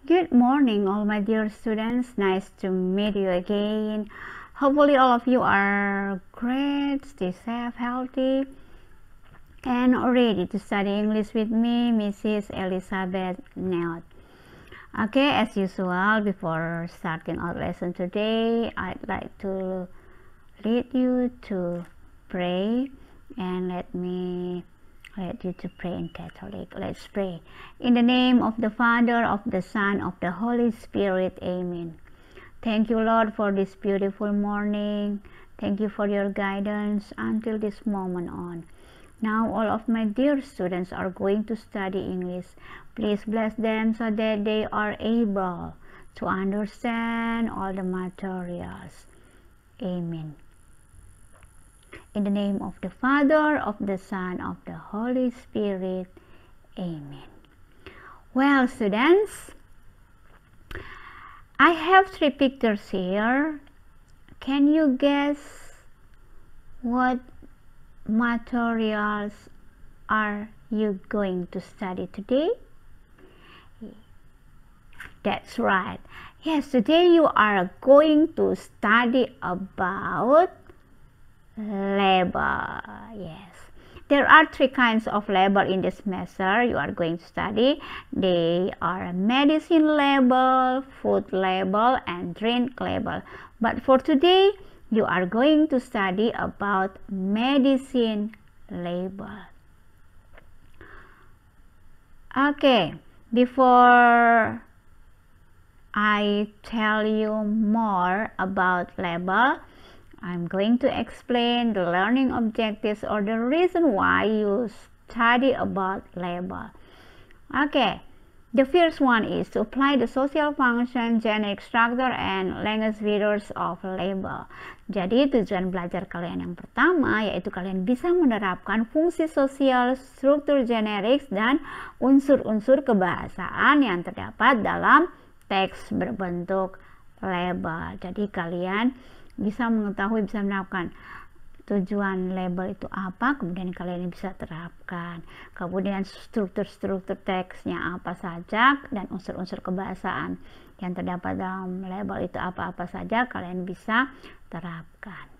Good morning, all my dear students. Nice to meet you again. Hopefully, all of you are great, stay safe, healthy, and ready to study English with me, Mrs. Elizabeth Neot. Okay, as usual, before starting our lesson today, I'd like to lead you to pray, and let you to pray in Catholic. Let's pray. In the name of the Father, of the Son, of the Holy Spirit. Amen. Thank you, Lord, for this beautiful morning. Thank you for your guidance until this moment on. Now all of my dear students are going to study English. Please bless them so that they are able to understand all the materials. Amen. In the name of the Father, of the Son, of the Holy Spirit. Amen. Well, students, I have 3 pictures here. Can you guess what materials are you going to study today? That's right. Yes, today you are going to study about label. Yes, there are 3 kinds of label in this semester you are going to study. They are medicine label, food label, and drink label. But for today you are going to study about medicine label. Okay, before I tell you more about label, I'm going to explain the learning objectives or the reason why you study about label. Okay, the first one is to apply the social function, generic structure, and language features of label. Jadi tujuan belajar kalian yang pertama yaitu kalian bisa menerapkan fungsi sosial, struktur generik, dan unsur-unsur kebahasaan yang terdapat dalam teks berbentuk label. Jadi kalian bisa mengetahui, bisa menerapkan tujuan label itu apa, kemudian kalian bisa terapkan. Kemudian struktur-struktur teksnya apa saja, dan unsur-unsur kebahasaan yang terdapat dalam label itu apa-apa saja, kalian bisa terapkan.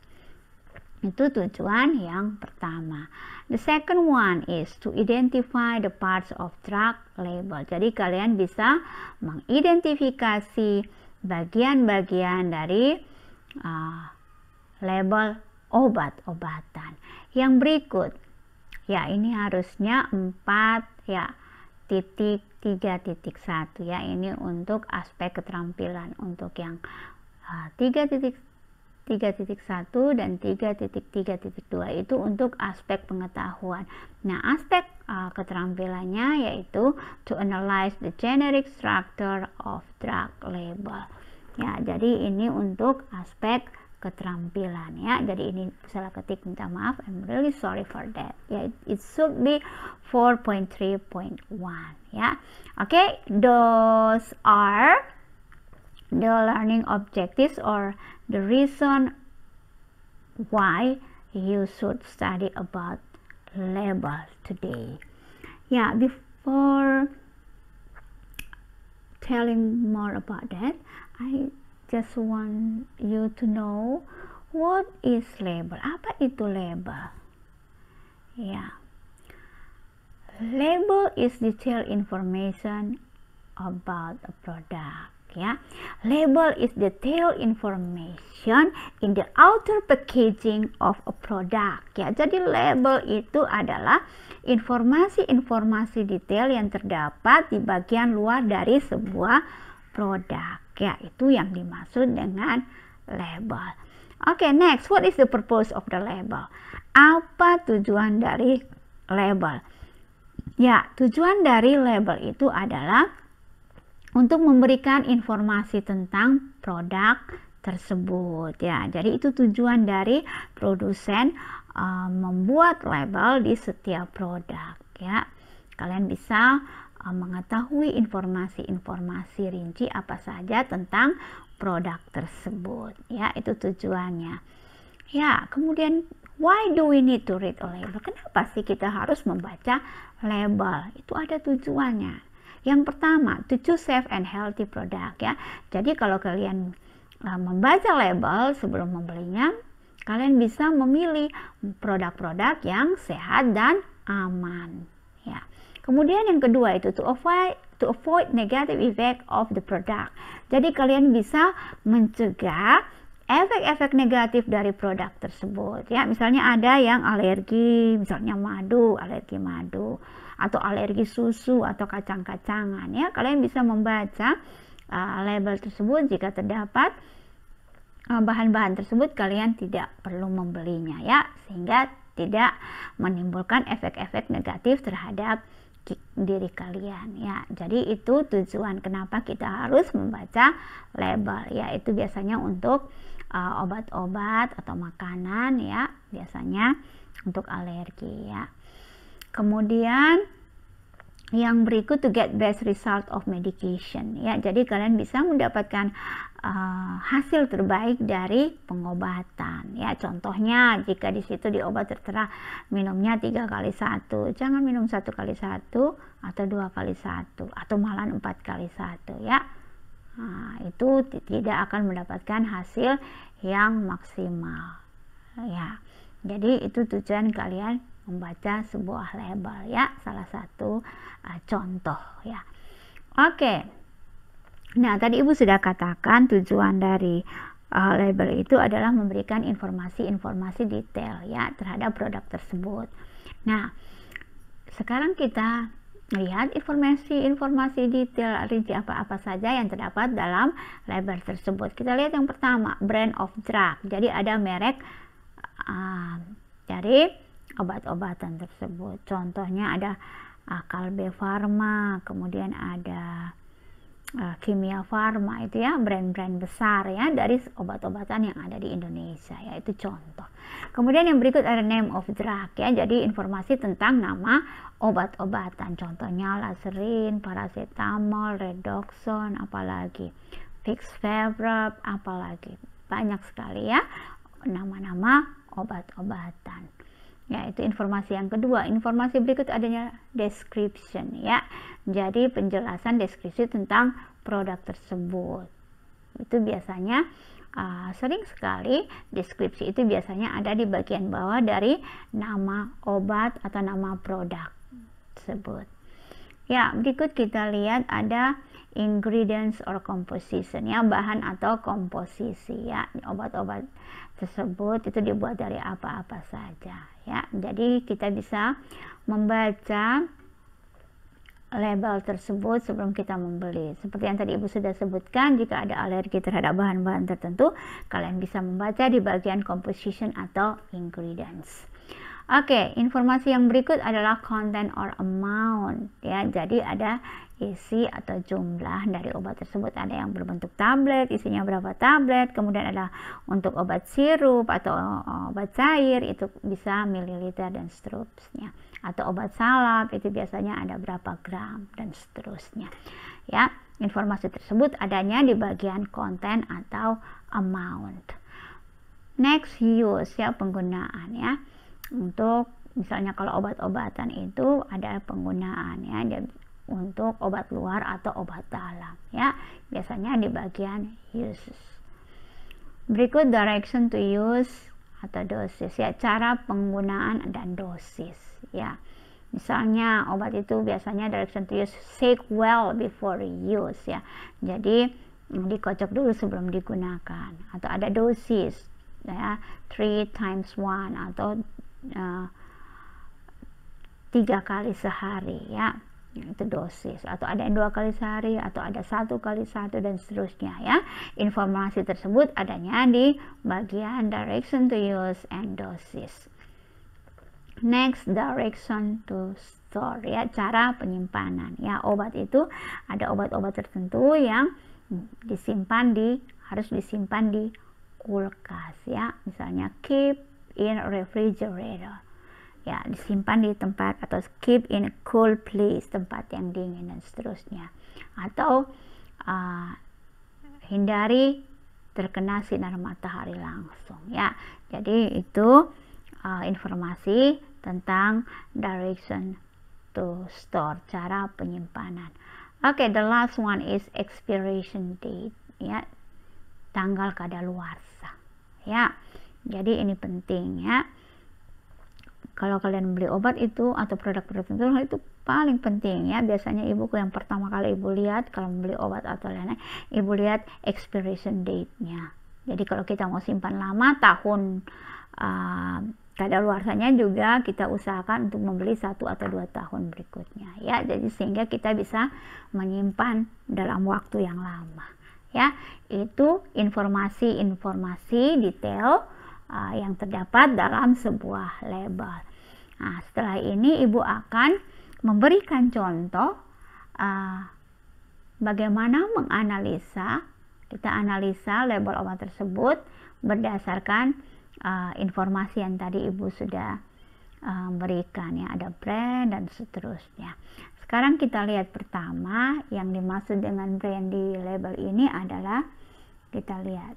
Itu tujuan yang pertama. The second one is to identify the parts of drug label. Jadi kalian bisa mengidentifikasi bagian-bagian dari label obat-obatan. Yang berikut, ya ini harusnya 4 ya, titik 3.1 ya, ini untuk aspek keterampilan. Untuk yang 3.1 dan 3.3.2 itu untuk aspek pengetahuan. Nah, aspek keterampilannya yaitu to analyze the generic structure of drug label. Ya, jadi ini untuk aspek keterampilan ya. Jadi ini salah ketik, minta maaf, I'm really sorry for that. Ya, it should be 4.3.1 ya. Okay, those are the learning objectives or the reason why you should study about label today. Yeah, before telling more about that, I just want you to know what is label. Apa itu label? Ya, label is detailed information about a product. Ya, label is detailed information in the outer packaging of a product. Ya, jadi label itu adalah informasi-informasi detail yang terdapat di bagian luar dari sebuah produk. Ya, itu yang dimaksud dengan label. Okay, next, what is the purpose of the label? Apa tujuan dari label? Ya, tujuan dari label itu adalah untuk memberikan informasi tentang produk tersebut ya. Jadi itu tujuan dari produsen membuat label di setiap produk ya. Kalian bisa mengetahui informasi-informasi rinci apa saja tentang produk tersebut ya, itu tujuannya ya. Kemudian why do we need to read a label? Kenapa sih kita harus membaca label? Itu ada tujuannya. Yang pertama, to choose safe and healthy product ya. Jadi kalau kalian membaca label sebelum membelinya, kalian bisa memilih produk-produk yang sehat dan aman ya. Kemudian yang kedua itu to avoid negative effect of the product. Jadi kalian bisa mencegah efek-efek negatif dari produk tersebut ya. Misalnya ada yang alergi, misalnya alergi madu, atau alergi susu atau kacang-kacangan ya. Kalian bisa membaca label tersebut. Jika terdapat bahan-bahan tersebut, kalian tidak perlu membelinya ya, sehingga tidak menimbulkan efek-efek negatif terhadap diri kalian ya. Jadi itu tujuan kenapa kita harus membaca label ya. Itu biasanya untuk obat-obat atau makanan ya, biasanya untuk alergi ya. Kemudian yang berikut to get best result of medication ya. Jadi kalian bisa mendapatkan hasil terbaik dari pengobatan ya. Contohnya jika di situ di obat tertera minumnya 3x1, jangan minum 1x1 atau 2x1 atau malah 4x1 ya. Nah, itu tidak akan mendapatkan hasil yang maksimal ya. Jadi itu tujuan kalian membaca sebuah label ya, salah satu contoh ya. Oke. Nah, tadi Ibu sudah katakan tujuan dari label itu adalah memberikan informasi-informasi detail ya terhadap produk tersebut. Nah, sekarang kita lihat informasi-informasi detail rinci apa-apa saja yang terdapat dalam label tersebut. Kita lihat yang pertama, brand of drug. Jadi ada merek dari obat-obatan tersebut. Contohnya ada Kalbe Pharma, kemudian ada Kimia Farma, itu ya brand-brand besar ya dari obat-obatan yang ada di Indonesia ya, itu contoh. Kemudian yang berikut ada name of drug ya, jadi informasi tentang nama obat-obatan, contohnya Laserin, paracetamol, redoxon, apalagi Fixvavrab, apalagi banyak sekali ya nama-nama obat-obatan ya. Itu informasi yang kedua. Informasi berikut adanya description ya, jadi penjelasan deskripsi tentang produk tersebut. Itu biasanya sering sekali deskripsi itu biasanya ada di bagian bawah dari nama obat atau nama produk tersebut ya. Berikut kita lihat ada ingredients or composition ya, bahan atau komposisi ya. Obat-obat tersebut itu dibuat dari apa-apa saja ya. Jadi kita bisa membaca label tersebut sebelum kita membeli. Seperti yang tadi Ibu sudah sebutkan, jika ada alergi terhadap bahan-bahan tertentu, kalian bisa membaca di bagian composition atau ingredients. Oke, informasi yang berikut adalah content or amount ya. Jadi ada isi atau jumlah dari obat tersebut. Ada yang berbentuk tablet, isinya berapa tablet. Kemudian ada untuk obat sirup atau obat cair, itu bisa mililiter dan seterusnya. Atau obat salep, itu biasanya ada berapa gram dan seterusnya ya. Informasi tersebut adanya di bagian content atau amount. Next, use ya, penggunaan ya. Untuk misalnya kalau obat-obatan itu ada penggunaan ya, untuk obat luar atau obat dalam ya, biasanya di bagian uses. Berikut direction to use atau dosis ya, cara penggunaan dan dosis ya. Misalnya obat itu biasanya direction to use, shake well before use ya, jadi dikocok dulu sebelum digunakan. Atau ada dosis ya, 3x1 atau 3 kali sehari ya, itu dosis. Atau ada yang 2 kali sehari, atau ada 1 kali 1 dan seterusnya ya. Informasi tersebut adanya di bagian direction to use and dosis. Next, direction to store ya, cara penyimpanan ya. Obat itu ada obat-obat tertentu yang harus disimpan di kulkas ya. Misalnya keep in refrigerator ya, disimpan di tempat, atau keep in a cool place, tempat yang dingin dan seterusnya. Atau hindari terkena sinar matahari langsung ya. Jadi itu informasi tentang direction to store, cara penyimpanan. Oke, the last one is expiration date, ya, tanggal kadaluarsa, ya. Jadi ini penting, ya. Kalau kalian beli obat itu atau produk-produk itu paling penting, ya. Biasanya ibuku yang pertama kali ibu lihat kalau beli obat atau lain-lain, ibu lihat expiration date-nya. Jadi kalau kita mau simpan lama, tahun kadaluarsanya juga kita usahakan untuk membeli 1 atau 2 tahun berikutnya, ya. Jadi sehingga kita bisa menyimpan dalam waktu yang lama, ya. Itu informasi-informasi detail yang terdapat dalam sebuah label. Nah, setelah ini ibu akan memberikan contoh bagaimana menganalisa. Kita analisa label obat tersebut berdasarkan informasi yang tadi ibu sudah berikan, ya, ada brand dan seterusnya. Sekarang kita lihat pertama yang dimaksud dengan brand di label ini adalah, kita lihat,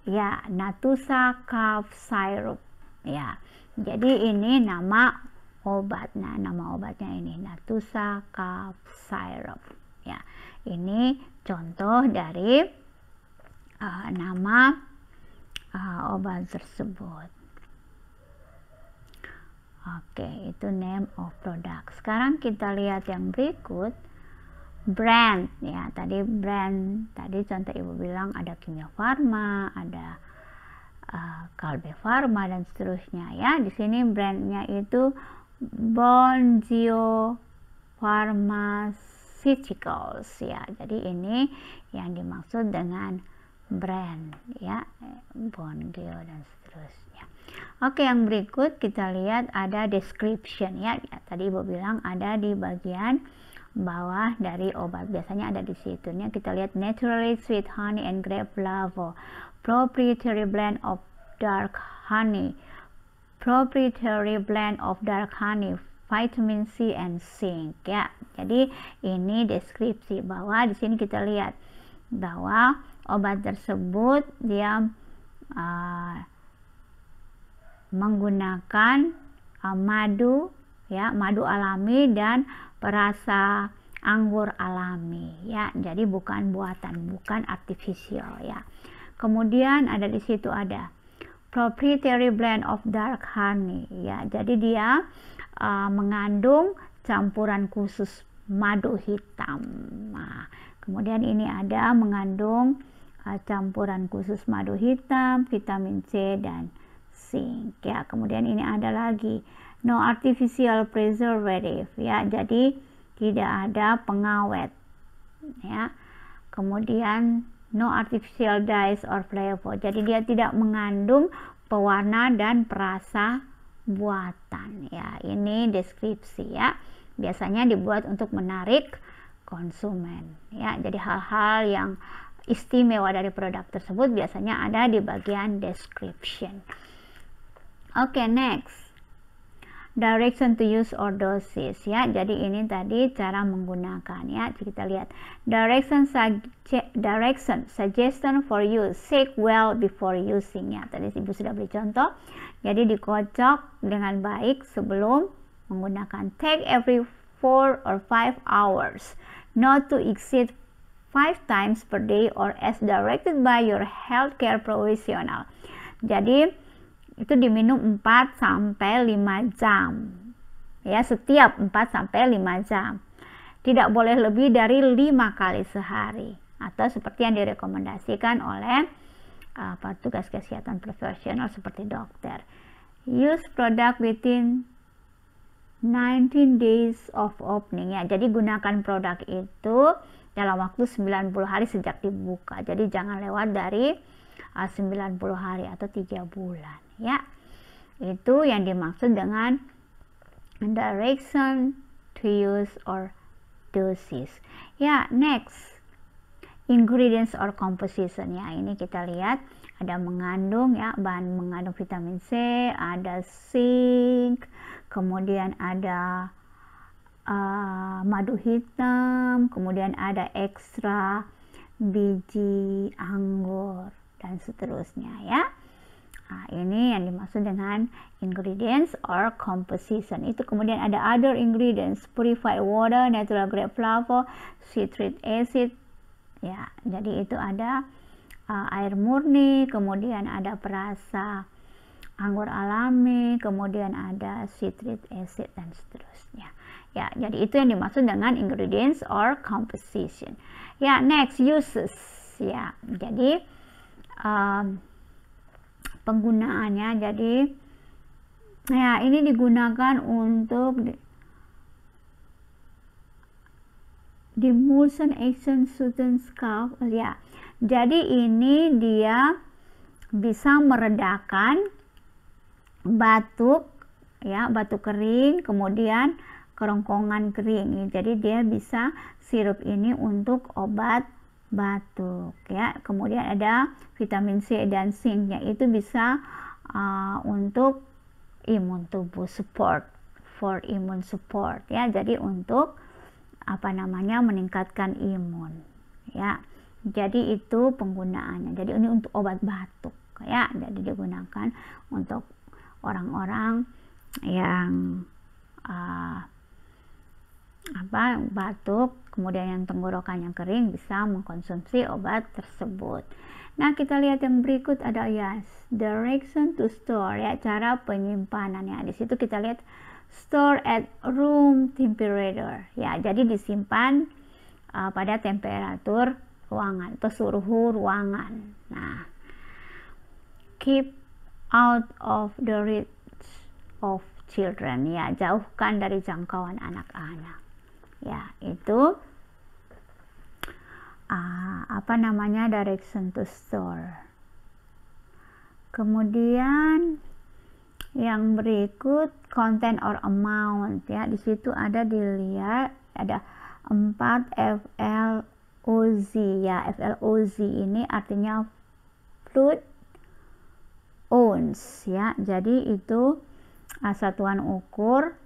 ya, Natusa Cough Syrup, ya. Jadi ini nama obat. Nah, nama obatnya ini Natusa Cough Syrup, ya. Ini contoh dari nama obat tersebut. Oke, itu name of product. Sekarang kita lihat yang berikut, brand, ya. Tadi brand, tadi contoh ibu bilang ada Kimia Farma, ada Kalbe Farma dan seterusnya, ya. Di sini brandnya itu Bonzio Pharmaceuticals, ya. Jadi ini yang dimaksud dengan brand, ya, Bonzio dan seterusnya. Oke, yang berikut kita lihat ada description, ya. Tadi ibu bilang ada di bagian bawah dari obat, biasanya ada di situnya. Kita lihat naturally sweet honey and grape flavor, proprietary blend of dark honey, vitamin C and zinc, ya. Jadi ini deskripsi bahwa di sini kita lihat bahwa obat tersebut dia menggunakan madu, ya, madu alami dan perasa anggur alami, ya. Jadi bukan buatan, bukan artifisial, ya. Kemudian ada di situ ada proprietary blend of dark honey, ya. Jadi dia mengandung campuran khusus madu hitam. Nah, kemudian ini ada mengandung campuran khusus madu hitam, vitamin C dan zinc, ya. Kemudian ini ada lagi no artificial preservative, ya. Jadi tidak ada pengawet, ya. Kemudian no artificial dyes or flavor, jadi dia tidak mengandung pewarna dan perasa buatan, ya. Ini deskripsi, ya. Biasanya dibuat untuk menarik konsumen, ya. Jadi hal-hal yang istimewa dari produk tersebut biasanya ada di bagian description. Oke, next, direction to use or dosis, ya. Jadi ini tadi cara menggunakan, ya. Kita lihat direction suggestion for use, shake well before using, ya. Tadi ibu sudah beri contoh. Jadi dikocok dengan baik sebelum menggunakan. Take every 4 or 5 hours, not to exceed 5 times per day or as directed by your healthcare professional. Jadi itu diminum 4 sampai 5 jam, ya, setiap 4 sampai 5 jam. Tidak boleh lebih dari 5 kali sehari, atau seperti yang direkomendasikan oleh petugas kesehatan profesional seperti dokter. Use product within 19 days of opening, ya. Jadi gunakan produk itu dalam waktu 90 hari sejak dibuka. Jadi jangan lewat dari 90 hari atau 3 bulan, ya. Itu yang dimaksud dengan direction to use or dosis, ya. Next, ingredients or composition, ya. Ini kita lihat ada mengandung, ya, bahan mengandung vitamin C, ada zinc, kemudian ada madu hitam, kemudian ada ekstra biji anggur dan seterusnya, ya. Nah, ini yang dimaksud dengan ingredients or composition. Itu kemudian ada other ingredients, purified water, natural grape flavor, citric acid. Ya, jadi itu ada air murni, kemudian ada perasa anggur alami, kemudian ada citric acid dan seterusnya. Ya, jadi itu yang dimaksud dengan ingredients or composition. Ya, next uses. Ya, jadi penggunaannya, jadi ya ini digunakan untuk demulsion agent certain cough. Ya, jadi ini dia bisa meredakan batuk, ya, batuk kering, kemudian kerongkongan kering. Jadi dia bisa, sirup ini untuk obat batuk, ya. Kemudian ada vitamin C dan zincnya, itu bisa untuk imun tubuh, support, for immune support, ya. Jadi untuk meningkatkan imun, ya. Jadi itu penggunaannya. Jadi ini untuk obat batuk, ya. Jadi digunakan untuk orang-orang yang batuk, kemudian yang tenggorokannya kering, bisa mengkonsumsi obat tersebut. Nah, kita lihat yang berikut ada direction to store, ya, cara penyimpanannya. Di situ kita lihat store at room temperature, ya. Jadi disimpan pada temperatur ruangan atau suhu ruangan. Nah, keep out of the reach of children, ya, jauhkan dari jangkauan anak-anak. Ya, itu direction to store. Kemudian yang berikut content or amount, ya. Di situ ada dilihat ada 4 FLOZ, ya. FLOZ ini artinya fluid ounce, ya. Jadi itu satuan ukur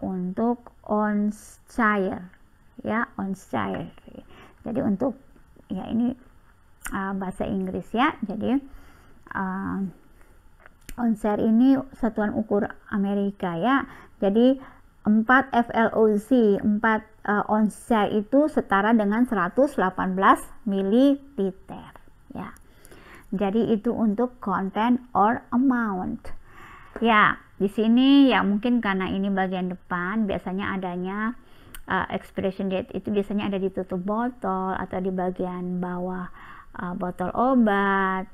untuk ounce cair, ya, ounce cair. Jadi untuk, ya, ini bahasa Inggris, ya. Jadi ounce cair ini satuan ukur Amerika, ya. Jadi 4 FLOZ, 4 ounce cair itu setara dengan 118 ml, ya. Jadi itu untuk content or amount. Ya, di sini ya mungkin karena ini bagian depan, biasanya adanya expiration date itu biasanya ada di tutup botol atau di bagian bawah botol obat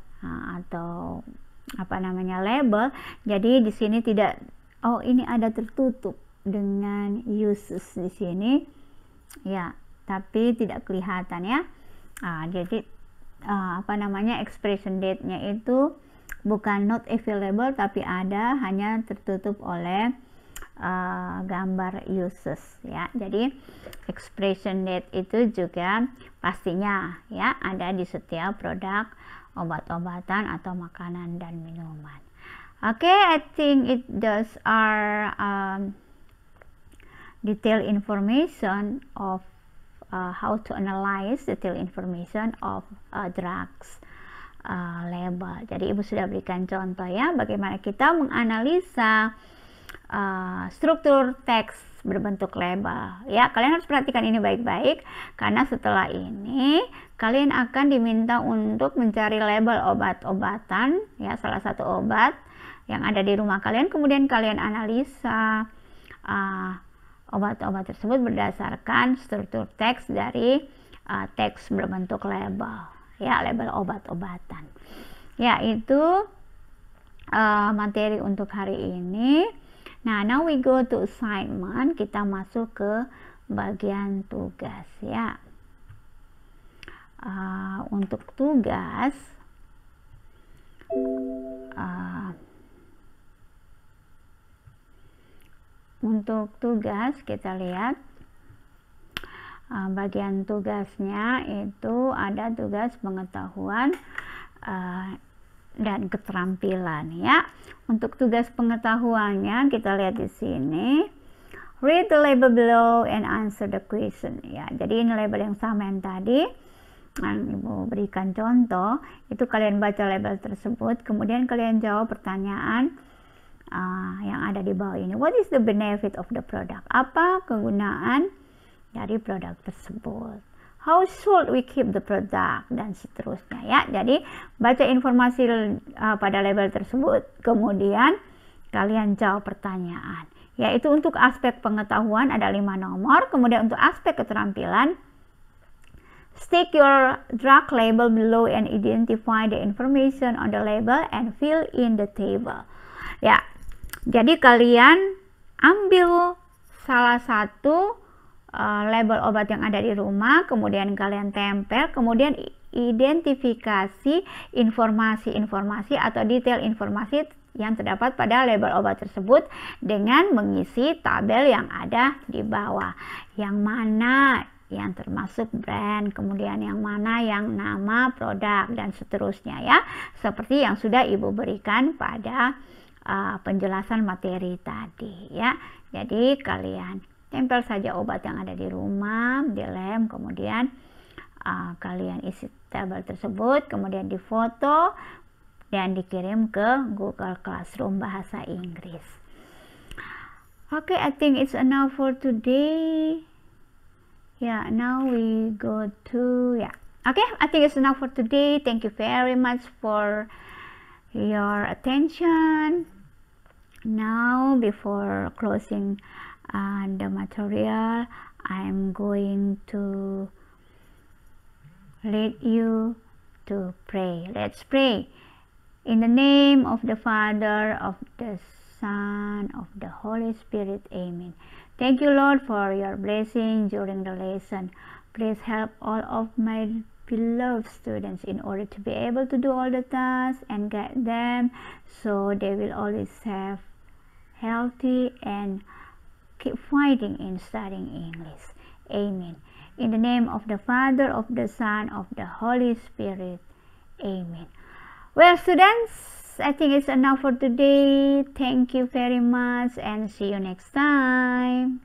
atau label. Jadi di sini tidak, ini ada tertutup dengan uses di sini, ya, tapi tidak kelihatan, ya. Jadi expiration date-nya itu bukan not available, tapi ada, hanya tertutup oleh gambar uses, ya. Jadi expiration date itu juga pastinya, ya, ada di setiap produk obat-obatan atau makanan dan minuman. Okay, I think it does our detailed information of how to analyze detailed information of drugs label. Jadi Ibu sudah berikan contoh, ya, bagaimana kita menganalisa struktur teks berbentuk label, ya. Kalian harus perhatikan ini baik-baik, karena setelah ini kalian akan diminta untuk mencari label obat-obatan, ya, salah satu obat yang ada di rumah kalian, kemudian kalian analisa obat-obat tersebut berdasarkan struktur teks dari teks berbentuk label, ya, label obat-obatan. Ya, itu materi untuk hari ini. Nah, now we go to assignment. Kita masuk ke bagian tugas, ya. Untuk tugas, kita lihat bagian tugasnya itu ada tugas pengetahuan dan keterampilan, ya. Untuk tugas pengetahuannya kita lihat di sini, read the label below and answer the question, ya. Jadi ini label yang sama yang tadi, Ibu berikan contoh, itu kalian baca label tersebut, kemudian kalian jawab pertanyaan yang ada di bawah ini. What is the benefit of the product? Apa kegunaan dari produk tersebut? How should we keep the product? Dan seterusnya ya. Jadi baca informasi pada label tersebut, kemudian kalian jawab pertanyaan. Yaitu untuk aspek pengetahuan ada 5 nomor, kemudian untuk aspek keterampilan, stick your drug label below and identify the information on the label and fill in the table. Ya, jadi kalian ambil salah satu label obat yang ada di rumah, kemudian kalian tempel, kemudian identifikasi informasi-informasi atau detail informasi yang terdapat pada label obat tersebut dengan mengisi tabel yang ada di bawah. Yang mana yang termasuk brand, kemudian yang mana yang nama produk, dan seterusnya ya. Seperti yang sudah Ibu berikan pada penjelasan materi tadi ya. Jadi kalian tempel saja obat yang ada di rumah, di lem, kemudian kalian isi tabel tersebut, kemudian difoto dan dikirim ke Google Classroom bahasa Inggris. Okay, I think it's enough for today. Yeah, now we go to okay, I think it's enough for today. Thank you very much for your attention. Now, before closing the material, I'm going to lead you to pray. Let's pray. In the name of the Father, of the Son, of the Holy Spirit. Amen. Thank you, Lord, for your blessing during the lesson. Please help all of my beloved students in order to be able to do all the tasks and guide them so they will always have healthy and keep fighting in studying English. Amen. In the name of the Father, of the Son, of the Holy Spirit. Amen. Well, students, I think it's enough for today. Thank you very much and see you next time.